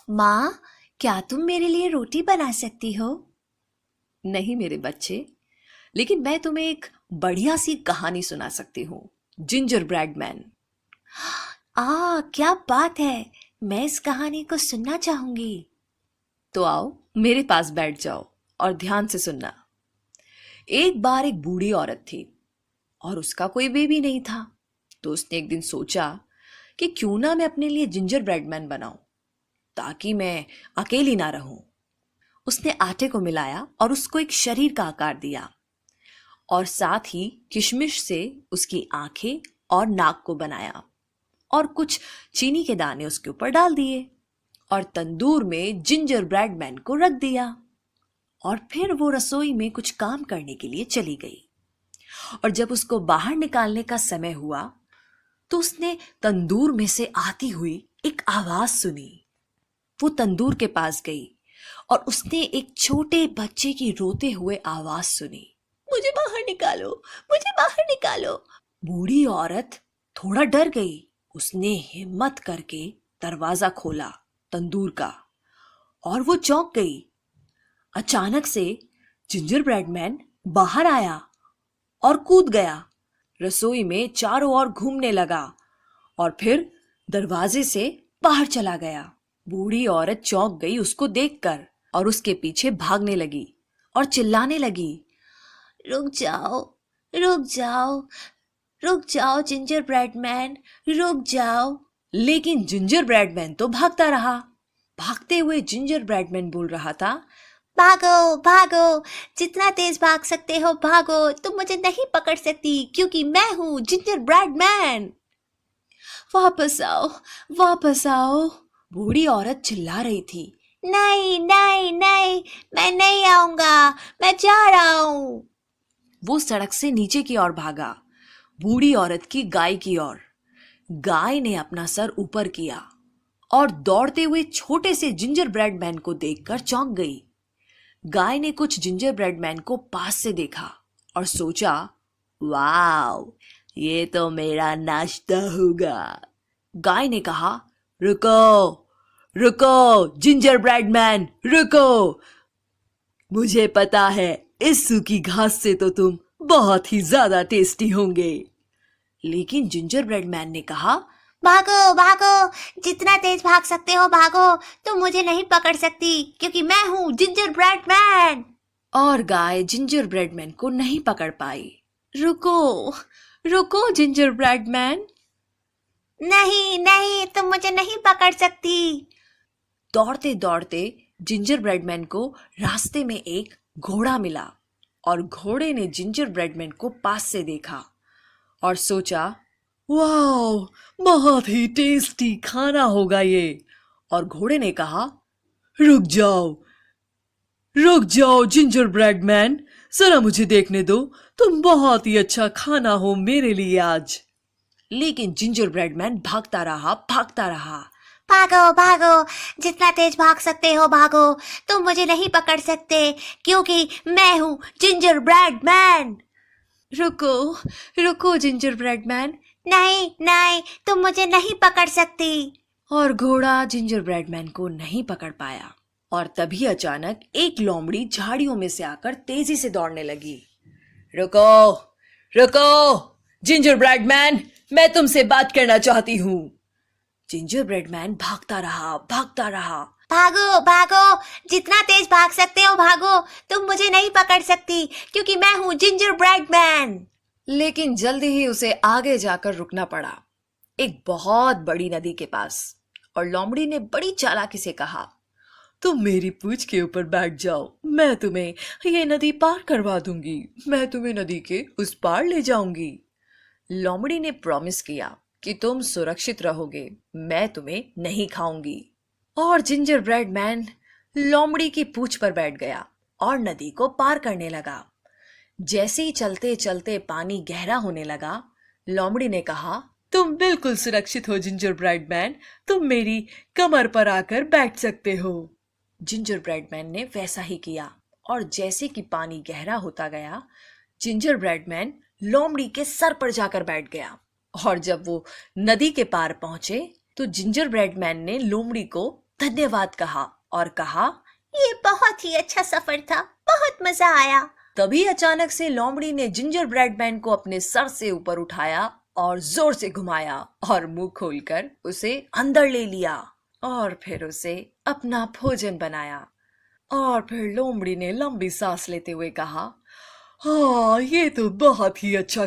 माँ, क्या तुम मेरे लिए रोटी बना सकती हो? नहीं मेरे बच्चे, लेकिन मैं तुम्हें एक बढ़िया सी कहानी सुना सकती हूँ। Ginger bread man. क्या बात है। मैं इस कहानी को सुनना चाहूंगी। तो आओ मेरे पास बैठ जाओ और ध्यान से सुनना। एक बार एक बूढ़ी औरत थी और उसका कोई बेबी नहीं था। तो उसने एक दिन सोचा कि क्यों ना मैं अपने लिए जिंजर ब्रेड मैन बनाऊं, ताकि मैं अकेली ना रहूं। उसने आटे को मिलाया और उसको एक शरीर का आकार दिया और साथ ही किशमिश से उसकी आंखें और नाक को बनाया और कुछ चीनी के दाने उसके ऊपर डाल दिए और तंदूर में जिंजर ब्रेड मैन को रख दिया। और फिर वो रसोई में कुछ काम करने के लिए चली गई। और जब उसको बाहर निकालने का समय हुआ तो उसने तंदूर में से आती हुई एक आवाज सुनी। वो तंदूर के पास गई और उसने एक छोटे बच्चे की रोते हुए आवाज सुनी, मुझे बाहर निकालो, मुझे बाहर निकालो। बूढ़ी औरत थोड़ा डर गई। उसने हिम्मत करके दरवाजा खोला तंदूर का और वो चौंक गई। अचानक से जिंजर ब्रेड मैन बाहर आया और कूद गया, रसोई में चारों ओर घूमने लगा और फिर दरवाजे से बाहर चला गया। बूढ़ी औरत चौंक गई उसको देखकर और उसके पीछे भागने लगी और चिल्लाने लगी, रुक जाओ, रुक जाओ, रुक जाओ जिंजर ब्रेड मैन, रुक जाओ। लेकिन जिंजर ब्रेड मैन तो भागता रहा। भागते हुए जिंजर ब्रेड मैन बोल रहा था, भागो भागो, जितना तेज भाग सकते हो भागो, तुम मुझे नहीं पकड़ सकती क्योंकि मैं हूँ जिंजर ब्रेड मैन। वापस आओ, वापस आओ। बूढ़ी औरत चिल्ला रही थी। नहीं नहीं नहीं, मैं नहीं आऊंगा, मैं जा रहा हूँ। वो सड़क से नीचे की ओर भागा, बूढ़ी औरत की गाय की ओर। गाय ने अपना सर ऊपर किया और दौड़ते हुए छोटे से जिंजर ब्रेड मैन को देखकर चौंक गई। गाय ने कुछ जिंजर ब्रेड मैन को पास से देखा और सोचा, वाओ, ये तो मेरा नाश्ता होगा। गाय ने कहा, रुको रुको जिंजर ब्रेड मैन, रुको। मुझे पता है इस सूखी घास से तो तुम बहुत ही ज्यादा टेस्टी होंगे। लेकिन जिंजर ब्रेड मैन ने कहा, भागो भागो, जितना तेज भाग सकते हो भागो, तुम मुझे नहीं पकड़ सकती क्योंकि मैं हूँ जिंजर ब्रेड मैन। और गाय जिंजर ब्रेड मैन को नहीं पकड़ पाई। रुको रुको जिंजर ब्रेड मैन। नहीं नहीं, तुम मुझे नहीं पकड़ सकती। दौड़ते दौड़ते जिंजर ब्रेड मैन को रास्ते में एक घोड़ा मिला और घोड़े ने जिंजर ब्रेड मैन को पास से देखा और सोचा, वाओ, बहुत ही टेस्टी खाना होगा ये। और घोड़े ने कहा, रुक जाओ, रुक जाओ जिंजर ब्रेड मैन, जरा मुझे देखने दो, तुम बहुत ही अच्छा खाना हो मेरे लिए आज। लेकिन जिंजर ब्रेड मैन भागता रहा, भागता रहा। भागो भागो, जितना तेज भाग सकते हो भागो, तुम मुझे नहीं पकड़ सकते क्योंकि मैं हूँ जिंजर ब्रेड मैन। रुको रुको जिंजर ब्रेड मैन। नहीं नहीं, तुम मुझे नहीं पकड़ सकती। और घोड़ा जिंजर ब्रेड मैन को नहीं पकड़ पाया। और तभी अचानक एक लोमड़ी झाड़ियों में से आकर तेजी से दौड़ने लगी। रुको रुको जिंजर ब्रेड मैन, मैं तुमसे बात करना चाहती हूँ। जिंजर ब्रेड मैन भागता रहा, भागता रहा। भागो भागो, जितना तेज भाग सकते हो भागो, तुम मुझे नहीं पकड़ सकती क्योंकि मैं हूँ जिंजर ब्रेड मैन। लेकिन जल्दी ही उसे आगे जाकर रुकना पड़ा, एक बहुत बड़ी नदी के पास। और लोमड़ी ने बड़ी चालाकी से कहा, तुम मेरी पूंछ के ऊपर बैठ जाओ, मैं तुम्हें ये नदी पार करवा दूंगी, मैं तुम्हें नदी के उस पार ले जाऊंगी। लोमड़ी ने प्रॉमिस किया कि तुम सुरक्षित रहोगे, मैं तुम्हें नहीं खाऊंगी। और जिंजर ब्रेड मैन लोमड़ी की पूंछ पर बैठ गया और नदी को पार करने लगा। जैसे ही चलते चलते पानी गहरा होने लगा, लोमड़ी ने कहा, तुम बिल्कुल सुरक्षित हो जिंजर ब्रेड मैन, तुम मेरी कमर पर आकर बैठ सकते हो। जिंजर ब्रेड मैन ने वैसा ही किया और जैसे कि पानी गहरा होता गया, जिंजर ब्रेड मैन लोमड़ी के सर पर जाकर बैठ गया। और जब वो नदी के पार पहुंचे तो जिंजर ब्रेड मैन ने लोमड़ी को धन्यवाद कहा और कहा, ये बहुत ही अच्छा सफर था, बहुत मजा आया। तभी अचानक से लोमड़ी ने जिंजर ब्रेड मैन को अपने सर से ऊपर उठाया और जोर से घुमाया और मुंह खोलकर उसे अंदर ले लिया और फिर उसे अपना भोजन बनाया। और फिर लोमड़ी ने लंबी सांस लेते हुए कहा, हाँ, ये तो बहुत ही अच्छा